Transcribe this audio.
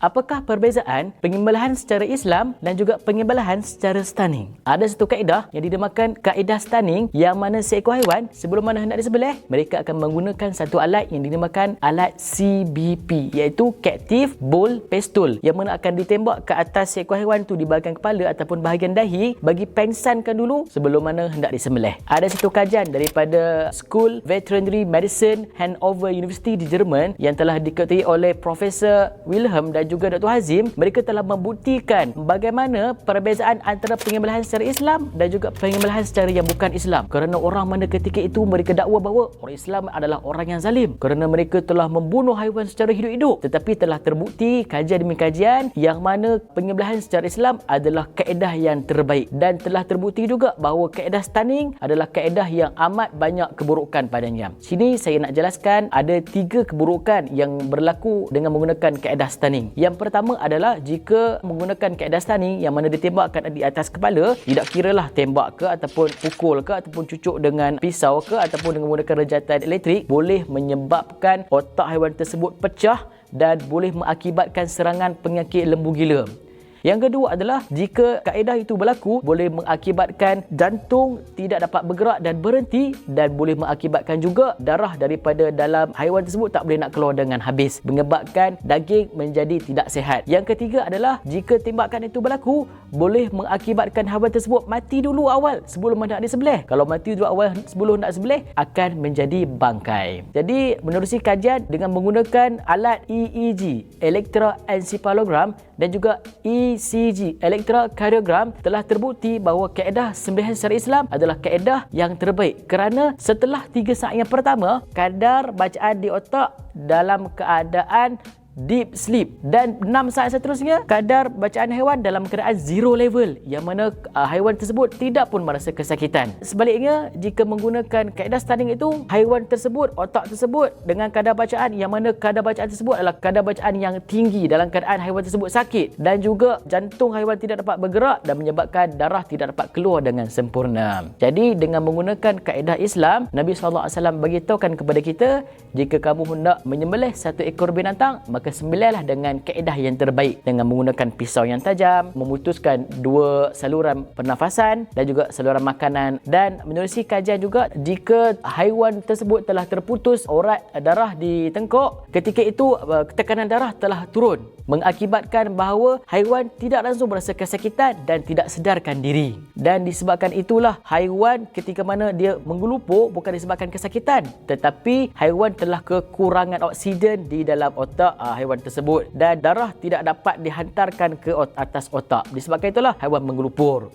Apakah perbezaan penyembelihan secara Islam dan juga penyembelihan secara stunning? Ada satu kaedah yang dinamakan kaedah stunning, yang mana seekor haiwan sebelum mana hendak disembelih, mereka akan menggunakan satu alat yang dinamakan alat CBP, iaitu Captive Bull Pistol, yang mana akan ditembak ke atas seekor haiwan tu di bahagian kepala ataupun bahagian dahi bagi pengsankan dulu sebelum mana hendak disembelih. Ada satu kajian daripada School Veterinary Medicine Hannover University di Jerman yang telah diketuai oleh Profesor Wilhelm dan juga Dr. Hazim. Mereka telah membuktikan bagaimana perbezaan antara penyembelihan secara Islam dan juga penyembelihan secara yang bukan Islam. Kerana orang mana ketika itu mereka dakwa bahawa orang Islam adalah orang yang zalim kerana mereka telah membunuh haiwan secara hidup-hidup. Tetapi telah terbukti kajian demi kajian yang mana penyembelihan secara Islam adalah kaedah yang terbaik, dan telah terbukti juga bahawa kaedah stunning adalah kaedah yang amat banyak keburukan padanya. Sini saya nak jelaskan ada 3 keburukan yang berlaku dengan menggunakan kaedah stunning. Yang pertama adalah jika menggunakan kaedah stunning yang mana ditembakkan di atas kepala, tidak kiralah tembak ke ataupun pukul ke ataupun cucuk dengan pisau ke ataupun dengan menggunakan rejatan elektrik, boleh menyebabkan otak haiwan tersebut pecah dan boleh mengakibatkan serangan penyakit lembu gila. Yang kedua adalah jika kaedah itu berlaku, boleh mengakibatkan jantung tidak dapat bergerak dan berhenti, dan boleh mengakibatkan juga darah daripada dalam haiwan tersebut tak boleh nak keluar dengan habis, menyebabkan daging menjadi tidak sihat. Yang ketiga adalah jika tembakan itu berlaku, boleh mengakibatkan haiwan tersebut mati dulu awal sebelum hendak disembelih. Kalau mati dulu awal sebelum hendak disembelih, akan menjadi bangkai. Jadi menerusi kajian dengan menggunakan alat EEG, Electroencephalogram, dan juga ECG, Electrocardiogram, telah terbukti bahawa kaedah sembelihan secara Islam adalah kaedah yang terbaik, kerana setelah 3 saat yang pertama, kadar bacaan di otak dalam keadaan deep sleep, dan 6 saat seterusnya kadar bacaan haiwan dalam keadaan zero level, yang mana haiwan tersebut tidak pun merasa kesakitan. Sebaliknya, jika menggunakan kaedah stunning itu, haiwan tersebut, otak tersebut dengan kadar bacaan yang mana kadar bacaan tersebut adalah kadar bacaan yang tinggi dalam keadaan haiwan tersebut sakit, dan juga jantung haiwan tidak dapat bergerak dan menyebabkan darah tidak dapat keluar dengan sempurna. Jadi dengan menggunakan kaedah Islam, Nabi SAW beritahukan kepada kita, jika kamu hendak menyembelih satu ekor binatang, maka sembelihlah dengan kaedah yang terbaik, dengan menggunakan pisau yang tajam, memutuskan 2 saluran pernafasan dan juga saluran makanan. Dan menerusi kajian juga, jika haiwan tersebut telah terputus urat darah di tengkok, ketika itu tekanan darah telah turun, mengakibatkan bahawa haiwan tidak langsung merasa kesakitan dan tidak sedarkan diri. Dan disebabkan itulah haiwan ketika mana dia menggelupur bukan disebabkan kesakitan, tetapi haiwan telah kekurangan oksigen di dalam otak haiwan tersebut, dan darah tidak dapat dihantarkan ke atas otak. Disebabkan itulah haiwan menggelupur.